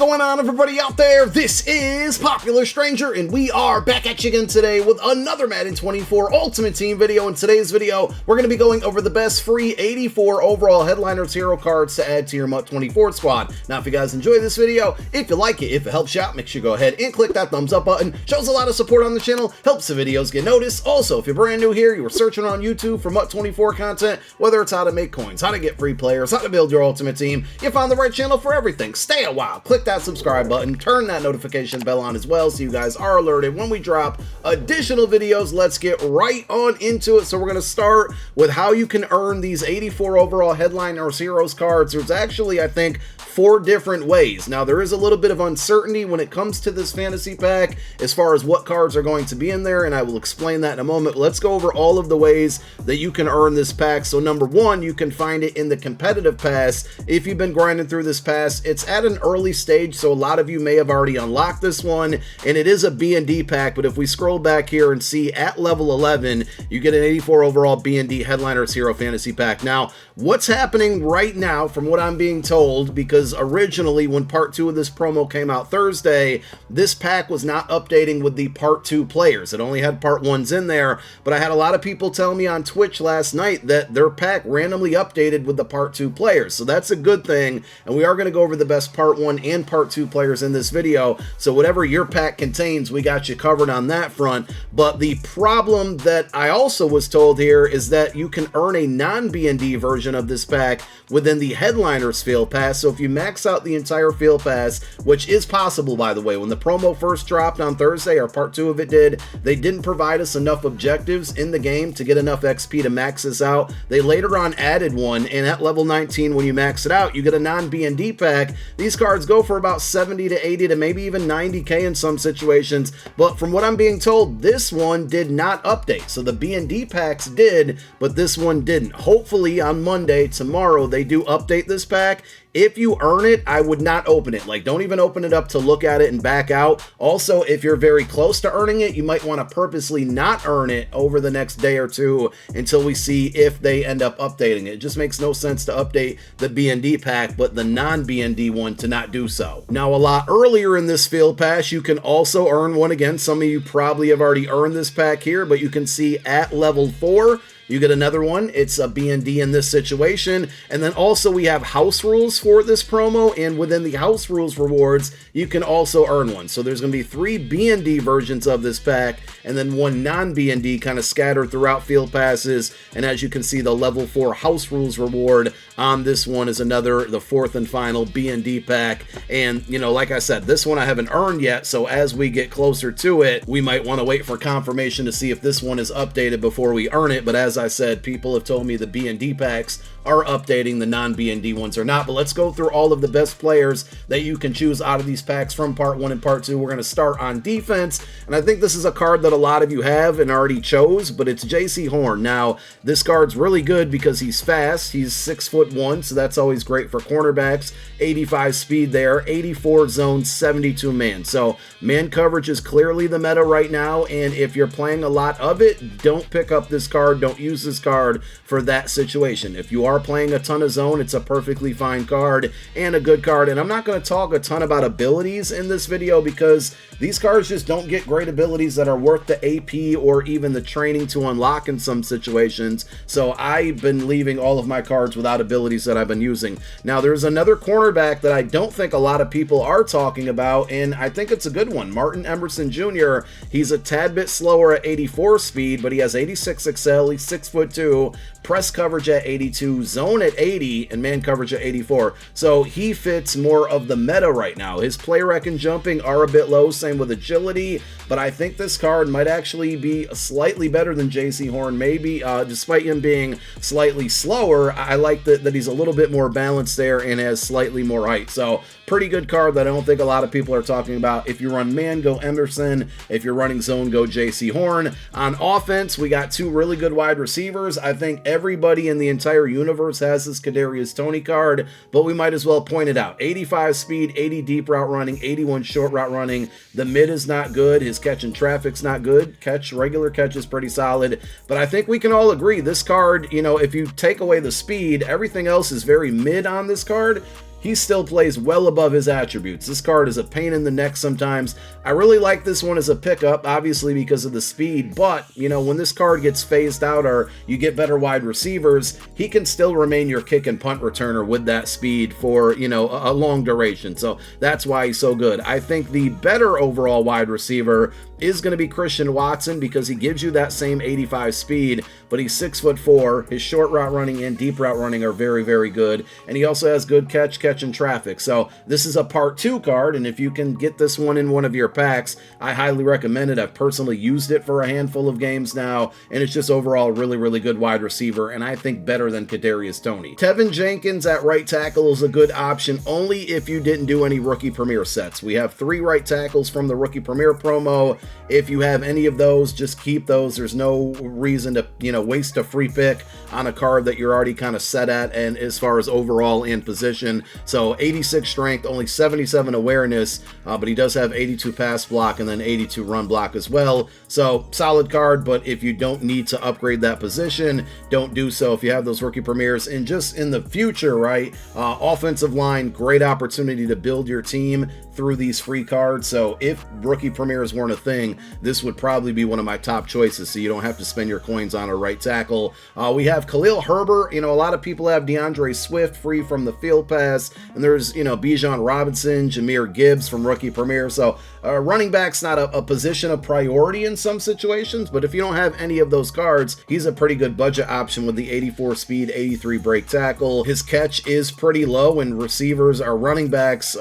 going on, everybody out there? This is Popular Stranger, and we are back at you again today with another Madden 24 Ultimate Team video. In today's video, we're going to be going over the best free 84 overall Headliners hero cards to add to your MUT 24 squad. Now, if you guys enjoy this video, if you like it, if it helps you out, make sure you go ahead and click that thumbs up button. Shows a lot of support on the channel, helps the videos get noticed. Also, if you're brand new here, you were searching on YouTube for MUT 24 content, whether it's how to make coins, how to get free players, how to build your Ultimate Team, you found the right channel for everything. Stay a while, click that subscribe button, turn that notification bell on as well so you guys are alerted when we drop additional videos. Let's get right on into it. So we're going to start with how you can earn these 84 overall Headliners Heroes cards. There's actually, I think, 4 different ways. Now, there is a little bit of uncertainty when it comes to this fantasy pack as far as what cards are going to be in there, and I will explain that in a moment. Let's go over all of the ways that you can earn this pack. So number 1, you can find it in the competitive pass. If you've been grinding through this pass, it's at an early stage, so a lot of you may have already unlocked this one, and it is a B&D pack. But if we scroll back here and see at level 11, you get an 84 overall B&D Headliners Hero Fantasy Pack. Now, what's happening right now, from what I'm being told, because originally when part 2 of this promo came out Thursday, this pack was not updating with the part 2 players. It only had part 1s in there, but I had a lot of people tell me on Twitch last night that their pack randomly updated with the part 2 players. So that's a good thing, and we are going to go over the best part 1 and part 2 players in this video. So whatever your pack contains, we got you covered on that front. But the problem that I also was told here is that you can earn a non-B&D version of this pack within the Headliners Field Pass. So if you max out the entire Field Pass, which is possible, by the way, when the promo first dropped on Thursday, or part 2 of it did, they didn't provide us enough objectives in the game to get enough XP to max this out. They later on added one, and at level 19, when you max it out, you get a non-B&D pack. These cards go for about 70 to 80 to maybe even 90k in some situations, but from what I'm being told, this one did not update. So the B&D packs did, but this one didn't. Hopefully on Monday, tomorrow, they do update this pack. If you earn it, I would not open it. Like, don't even open it up to look at it and back out. Also, if you're very close to earning it, you might want to purposely not earn it over the next day or two until we see if they end up updating it. It just makes no sense to update the B&D pack, but the non-B&D one to not do so. Now, a lot earlier in this field pass, you can also earn one again. Some of you probably have already earned this pack here, but you can see at level 4, you get another one. It's a B&D in this situation. And then also we have house rules for this promo, and within the house rules rewards, you can also earn one. So there's going to be 3 B&D versions of this pack, and then 1 non-B&D kind of scattered throughout field passes. And as you can see, the level 4 house rules reward on this one is another, the 4th and final B&D pack. And, you know, like I said, this one I haven't earned yet, so as we get closer to it, we might want to wait for confirmation to see if this one is updated before we earn it. But as I said, people have told me the B&D packs are updating, the non-B&D ones are not. But let's go through all of the best players that you can choose out of these packs from part 1 and part 2. We're going to start on defense, and I think this is a card that a lot of you have and already chose, but it's J.C. Horn. Now, this card's really good because he's fast. He's 6'1", so that's always great for cornerbacks. 85 speed there, 84 zone, 72 man. So man coverage is clearly the meta right now, and if you're playing a lot of it, don't pick up this card. Don't use this card for that situation. If you are playing a ton of zone, it's a perfectly fine card and a good card. And I'm not going to talk a ton about abilities in this video because these cards just don't get great abilities that are worth the AP or even the training to unlock in some situations. So I've been leaving all of my cards without abilities that I've been using. Now, there's another cornerback that I don't think a lot of people are talking about, and I think it's a good one. Martin Emerson Jr. He's a tad bit slower at 84 speed, but he has 86 XL. He's 6'2", press coverage at 82, zone at 80, and man coverage at 84. So he fits more of the meta right now. His play rec and jumping are a bit low, same with agility, but I think this card might actually be slightly better than J.C. Horn, maybe, despite him being slightly slower. I like that he's a little bit more balanced there and has slightly more height. So pretty good card that I don't think a lot of people are talking about. If you run man, go Emerson. If you're running zone, go J.C. Horn. On offense, we got 2 really good wide receivers. I think everybody in the entire universe has this Kadarius Toney card, but we might as well point it out. 85 speed, 80 deep route running, 81 short route running. The mid is not good. His catch and traffic's not good. Regular catch is pretty solid, but I think we can all agree this card, you know, if you take away the speed, everything else is very mid on this card. he still plays well above his attributes. This card is a pain in the neck sometimes. I really like this one as a pickup, obviously because of the speed, but, you know, when this card gets phased out or you get better wide receivers, he can still remain your kick and punt returner with that speed for, you know, a long duration. So that's why he's so good. I think the better overall wide receiver is going to be Christian Watson because he gives you that same 85 speed, but he's 6'4". His short route running and deep route running are very, very good, and he also has good catch in traffic. So this is a part 2 card, and if you can get this one in one of your packs, I highly recommend it. I've personally used it for a handful of games now, and it's just overall really, really good wide receiver, and I think better than Kadarius Toney. Tevin Jenkins at right tackle is a good option only if you didn't do any Rookie Premier sets. We have 3 right tackles from the Rookie Premier promo. If you have any of those, just keep those. There's no reason to, you know, waste a free pick on a card that you're already kind of set at, and as far as overall and position. So 86 strength, only 77 awareness, but he does have 82 pass block and then 82 run block as well. So solid card, but if you don't need to upgrade that position, don't do so if you have those Rookie Premiers. And just in the future, right, offensive line, great opportunity to build your team through these free cards. So if Rookie Premiers weren't a thing, this would probably be one of my top choices, so you don't have to spend your coins on a right tackle. We have Khalil Herbert. You know, a lot of people have DeAndre Swift free from the field pass, and there's, you know, Bijan Robinson, Jahmyr Gibbs from Rookie Premier. So running back's not a position of priority in some situations, but if you don't have any of those cards, he's a pretty good budget option with the 84 speed, 83 break tackle. His catch is pretty low, and receivers or running backs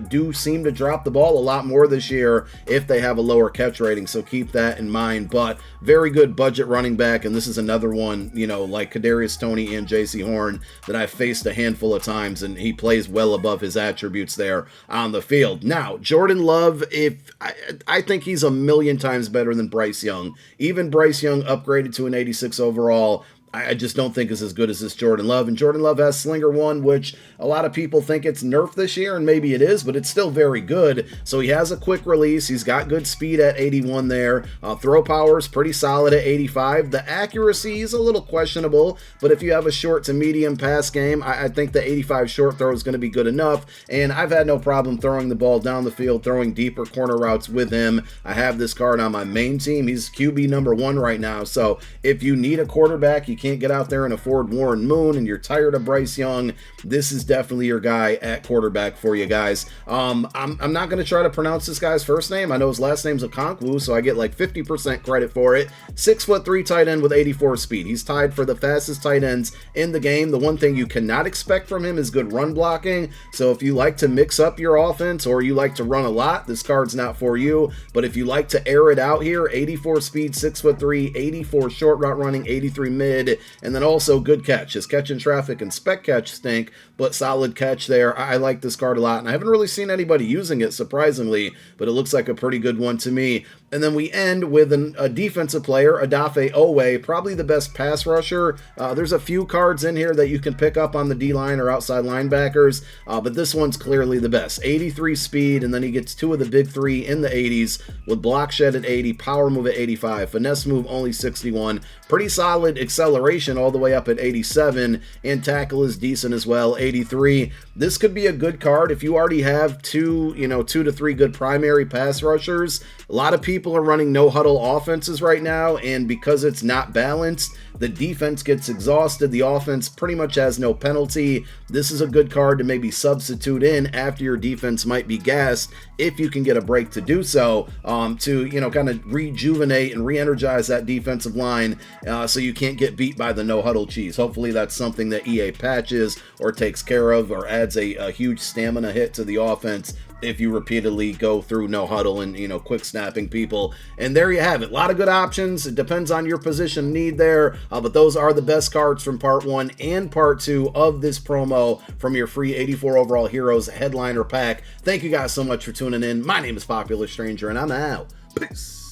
do seem to drop the ball a lot more this year if they have a lower catch rating, so keep that in mind. But very good budget running back, and this is another one, you know, like Kadarius Toney and J.C. Horn that I've faced a handful of times, and he plays well above his attributes there on the field. Now, Jordan Love, I think he's a million times better than Bryce Young. Even Bryce Young upgraded to an 86 overall. I just don't think is as good as this Jordan Love. And Jordan Love has Slinger 1, which a lot of people think it's nerfed this year, and maybe it is, but it's still very good. So he has a quick release. He's got good speed at 81 there. Throw power is pretty solid at 85. The accuracy is a little questionable, but if you have a short to medium pass game, I think the 85 short throw is going to be good enough. And I've had no problem throwing the ball down the field, throwing deeper corner routes with him. I have this card on my main team. He's QB number 1 right now. So if you need a quarterback, you can't get out there and afford Warren Moon, and you're tired of Bryce Young, this is definitely your guy at quarterback for you guys. I'm not going to try to pronounce this guy's first name. I know his last name's Okonkwo, so I get like 50% credit for it. 6'3" tight end with 84 speed. He's tied for the fastest tight ends in the game. The one thing you cannot expect from him is good run blocking. So if you like to mix up your offense or you like to run a lot, this card's not for you. But if you like to air it out here, 84 speed, 6'3", 84 short route running, 83 mid, and then also good catch. His catch in traffic and spec catch stink, but solid catch there. I like this card a lot, and I haven't really seen anybody using it, surprisingly, but it looks like a pretty good one to me. And then we end with a defensive player, Odafe Oweh, probably the best pass rusher. There's a few cards in here that you can pick up on the D-line or outside linebackers, but this one's clearly the best. 83 speed, and then he gets 2 of the big 3 in the 80s with block shed at 80, power move at 85, finesse move only 61. Pretty solid acceleration all the way up at 87, and tackle is decent as well, 83. This could be a good card if you already have 2 to 3 good primary pass rushers. A lot of people are running no huddle offenses right now, and because it's not balanced, the defense gets exhausted. The offense pretty much has no penalty. This is a good card to maybe substitute in after your defense might be gassed, if you can get a break to do so, to kind of rejuvenate and re-energize that defensive line, so you can't get beat by the no huddle cheese. Hopefully that's something that EA patches or takes care of, or adds a huge stamina hit to the offense if you repeatedly go through no huddle and quick snapping people. And there you have it. A lot of good options. It depends on your position need there, but those are the best cards from part 1 and part 2 of this promo from your free 84 overall Heroes headliner pack. Thank you guys so much for tuning in. My name is Popular Stranger, and I'm out. Peace.